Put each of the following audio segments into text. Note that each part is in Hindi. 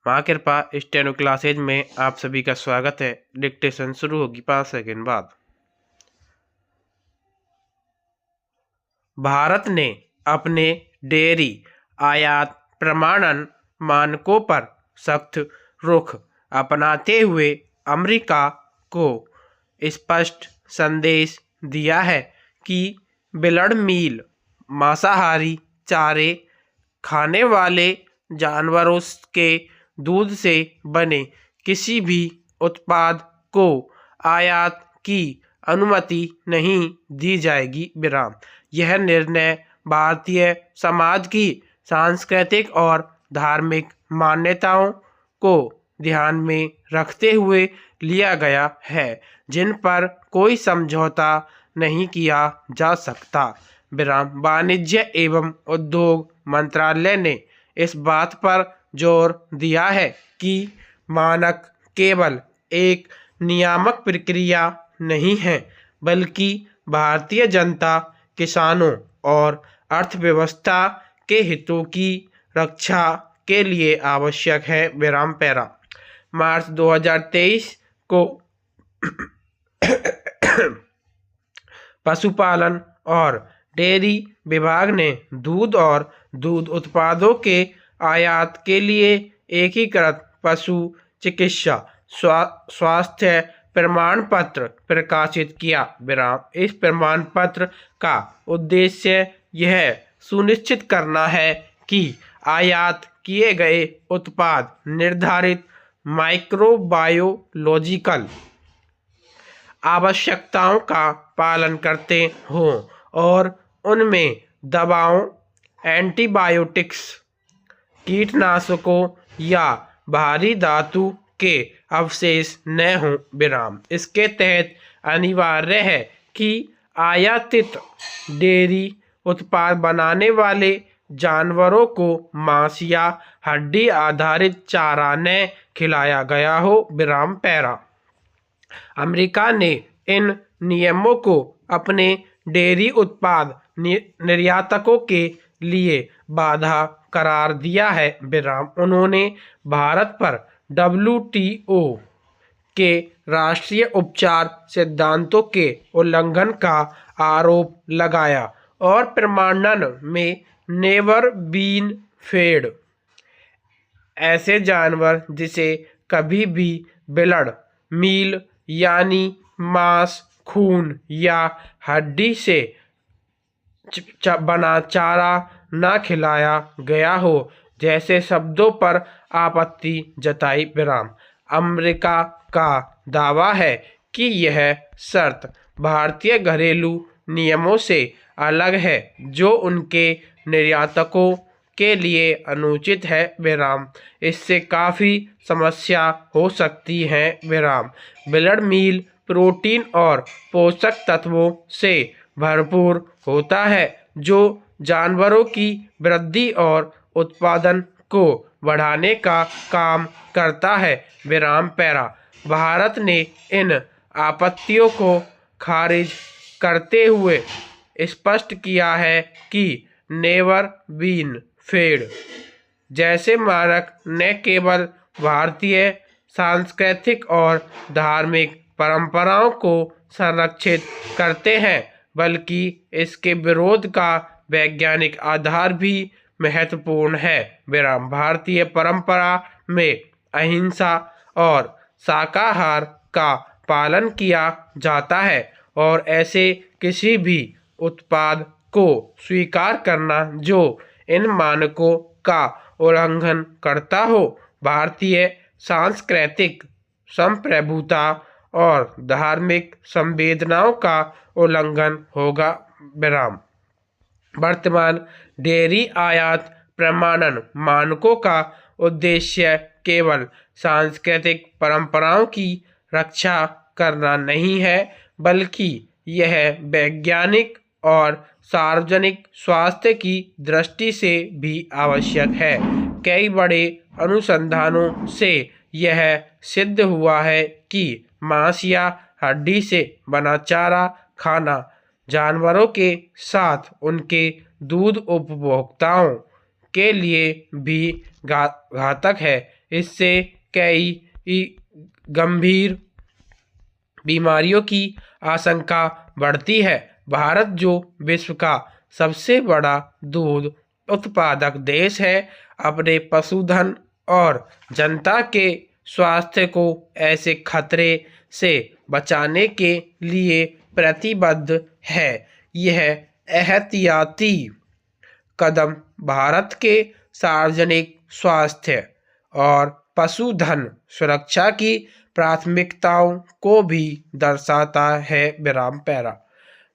माँ कृपा स्टेनो क्लासेज में आप सभी का स्वागत है। डिक्टेशन शुरू होगी 5 सेकंड बाद। भारत ने अपने डेयरी आयात प्रमाणन मानकों पर सख्त रुख अपनाते हुए अमेरिका को स्पष्ट संदेश दिया है कि ब्लड मील मांसाहारी चारे खाने वाले जानवरों के दूध से बने किसी भी उत्पाद को आयात की अनुमति नहीं दी जाएगी। विराम। यह निर्णय भारतीय समाज की सांस्कृतिक और धार्मिक मान्यताओं को ध्यान में रखते हुए लिया गया है, जिन पर कोई समझौता नहीं किया जा सकता। विराम। वाणिज्य एवं उद्योग मंत्रालय ने इस बात पर जोर दिया है कि मानक केवल एक नियामक प्रक्रिया नहीं है, बल्कि भारतीय जनता, किसानों और अर्थव्यवस्था के हितों की रक्षा के लिए आवश्यक है। विराम पैरा। मार्च 2023 को पशुपालन और डेयरी विभाग ने दूध और दूध उत्पादों के आयात के लिए एकीकृत पशु चिकित्सा स्वास्थ्य प्रमाण पत्र प्रकाशित किया। विराम। इस प्रमाण पत्र का उद्देश्य यह सुनिश्चित करना है कि आयात किए गए उत्पाद निर्धारित माइक्रोबायोलॉजिकल आवश्यकताओं का पालन करते हों और उनमें दवाओं, एंटीबायोटिक्स, कीटनाशकों या भारी धातु के अवशेष न हों। विराम। इसके तहत अनिवार्य है कि आयातित डेयरी उत्पाद बनाने वाले जानवरों को मांस या हड्डी आधारित चारा न खिलाया गया हो। विराम पैरा। अमेरिका ने इन नियमों को अपने डेयरी उत्पाद निर्यातकों के लिए बाधा करार दिया है। विराम। उन्होंने भारत पर WTO के राष्ट्रीय उपचार सिद्धांतों के उल्लंघन का आरोप लगाया और प्रमाणन में नेवर बीन फेड ऐसे जानवर जिसे कभी भी ब्लड मील यानी मांस, खून या हड्डी से बना चारा न खिलाया गया हो जैसे शब्दों पर आपत्ति जताई। विराम। अमेरिका का दावा है कि यह शर्त भारतीय घरेलू नियमों से अलग है, जो उनके निर्यातकों के लिए अनुचित है। विराम। इससे काफ़ी समस्या हो सकती है। विराम। ब्लड मील प्रोटीन और पोषक तत्वों से भरपूर होता है, जो जानवरों की वृद्धि और उत्पादन को बढ़ाने का काम करता है। विराम पैरा। भारत ने इन आपत्तियों को खारिज करते हुए स्पष्ट किया है कि नेवर बीन फेड जैसे मानक न केवल भारतीय सांस्कृतिक और धार्मिक परंपराओं को संरक्षित करते हैं, बल्कि इसके विरोध का वैज्ञानिक आधार भी महत्वपूर्ण है। विराम। भारतीय परंपरा में अहिंसा और शाकाहार का पालन किया जाता है और ऐसे किसी भी उत्पाद को स्वीकार करना जो इन मानकों का उल्लंघन करता हो, भारतीय सांस्कृतिक संप्रभुता और धार्मिक संवेदनाओं का उल्लंघन होगा। विराम। वर्तमान डेयरी आयात प्रमाणन मानकों का उद्देश्य केवल सांस्कृतिक परंपराओं की रक्षा करना नहीं है, बल्कि यह वैज्ञानिक और सार्वजनिक स्वास्थ्य की दृष्टि से भी आवश्यक है। कई बड़े अनुसंधानों से यह सिद्ध हुआ है कि मांस या हड्डी से बना चारा खाना जानवरों के साथ उनके दूध उपभोक्ताओं के लिए भी घातक है। इससे कई गंभीर बीमारियों की आशंका बढ़ती है। भारत जो विश्व का सबसे बड़ा दूध उत्पादक देश है, अपने पशुधन और जनता के स्वास्थ्य को ऐसे खतरे से बचाने के लिए प्रतिबद्ध है। यह एहतियाती कदम भारत के सार्वजनिक स्वास्थ्य और पशुधन सुरक्षा की प्राथमिकताओं को भी दर्शाता है। विराम पैरा।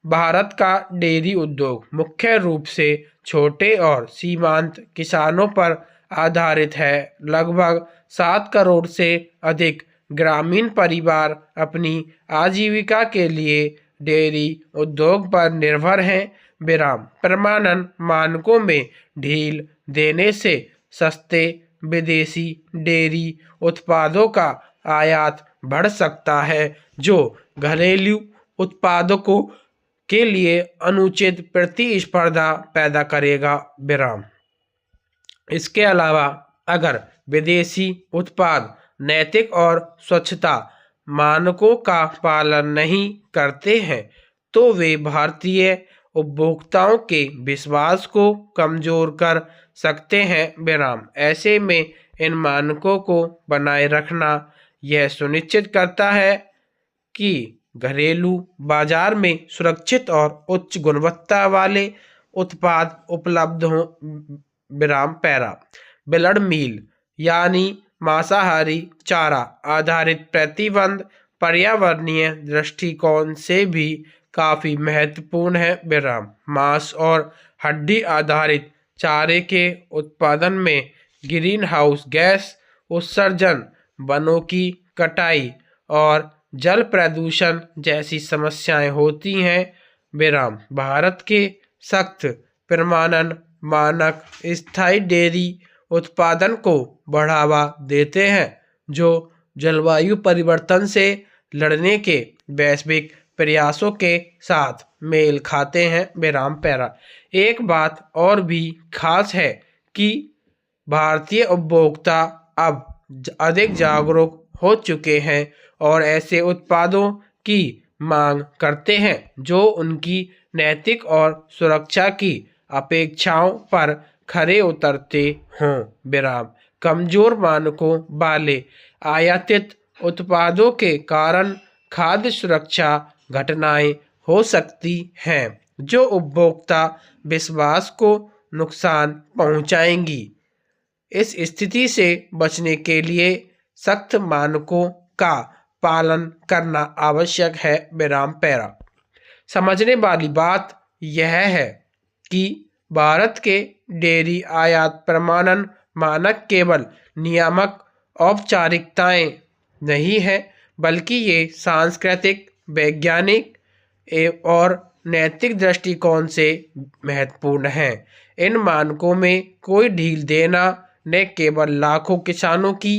भारत का डेयरी उद्योग मुख्य रूप से छोटे और सीमांत किसानों पर आधारित है। लगभग 7 करोड़ से अधिक ग्रामीण परिवार अपनी आजीविका के लिए डेयरी उद्योग पर निर्भर हैं। विराम। प्रमाणन मानकों में ढील देने से सस्ते विदेशी डेयरी उत्पादों का आयात बढ़ सकता है, जो घरेलू उत्पादकों के लिए अनुचित प्रतिस्पर्धा पैदा करेगा। विराम। इसके अलावा अगर विदेशी उत्पाद नैतिक और स्वच्छता मानकों का पालन नहीं करते हैं, तो वे भारतीय उपभोक्ताओं के विश्वास को कमजोर कर सकते हैं। विराम। ऐसे में इन मानकों को बनाए रखना यह सुनिश्चित करता है कि घरेलू बाजार में सुरक्षित और उच्च गुणवत्ता वाले उत्पाद उपलब्ध हों। विराम पैरा। ब्लड मील यानी मांसाहारी चारा आधारित प्रतिबंध पर्यावरणीय दृष्टिकोण से भी काफी महत्वपूर्ण है। विराम। मांस और हड्डी आधारित चारे के उत्पादन में ग्रीन हाउस गैस उत्सर्जन, वनों की कटाई और जल प्रदूषण जैसी समस्याएं होती हैं। विराम। भारत के सख्त प्रमाणन मानक स्थायी डेयरी उत्पादन को बढ़ावा देते हैं, जो जलवायु परिवर्तन से लड़ने के वैश्विक प्रयासों के साथ मेल खाते हैं। विराम पैरा। एक बात और भी खास है कि भारतीय उपभोक्ता अब अधिक जागरूक हो चुके हैं और ऐसे उत्पादों की मांग करते हैं जो उनकी नैतिक और सुरक्षा की अपेक्षाओं पर खरे उतरते हों। विराम। कमजोर मानकों वाले आयातित उत्पादों के कारण खाद्य सुरक्षा घटनाएं हो सकती हैं, जो उपभोक्ता विश्वास को नुकसान पहुंचाएंगी। इस स्थिति से बचने के लिए सख्त मानकों का पालन करना आवश्यक है। विराम पैरा। समझने वाली बात यह है कि भारत के डेयरी आयात प्रमाणन मानक केवल नियामक औपचारिकताएं नहीं है, बल्कि ये सांस्कृतिक, वैज्ञानिक और नैतिक दृष्टिकोण से महत्वपूर्ण हैं। इन मानकों में कोई ढील देना न केवल लाखों किसानों की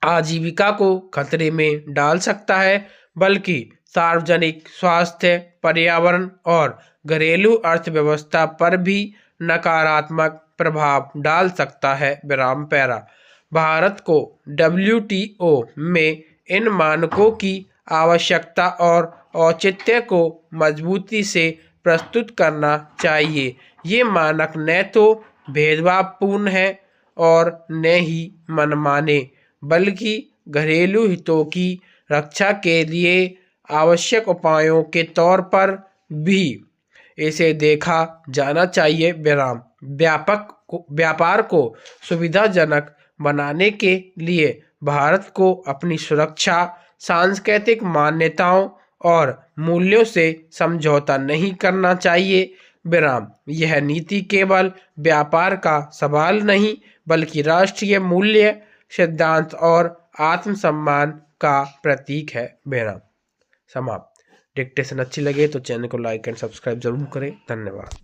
आजीविका को खतरे में डाल सकता है, बल्कि सार्वजनिक स्वास्थ्य, पर्यावरण और घरेलू अर्थव्यवस्था पर भी नकारात्मक प्रभाव डाल सकता है। विराम पैरा। भारत को WTO में इन मानकों की आवश्यकता और औचित्य को मजबूती से प्रस्तुत करना चाहिए। ये मानक न तो भेदभावपूर्ण है और न ही मनमाने, बल्कि घरेलू हितों की रक्षा के लिए आवश्यक उपायों के तौर पर भी इसे देखा जाना चाहिए। विराम। व्यापार को सुविधाजनक बनाने के लिए भारत को अपनी सुरक्षा, सांस्कृतिक मान्यताओं और मूल्यों से समझौता नहीं करना चाहिए। विराम। यह नीति केवल व्यापार का सवाल नहीं, बल्कि राष्ट्रीय मूल्य, सिद्धांत और आत्मसम्मान का प्रतीक है। विराम। समाप्त। डिक्टेशन अच्छी लगे तो चैनल को लाइक एंड सब्सक्राइब जरूर करें। धन्यवाद।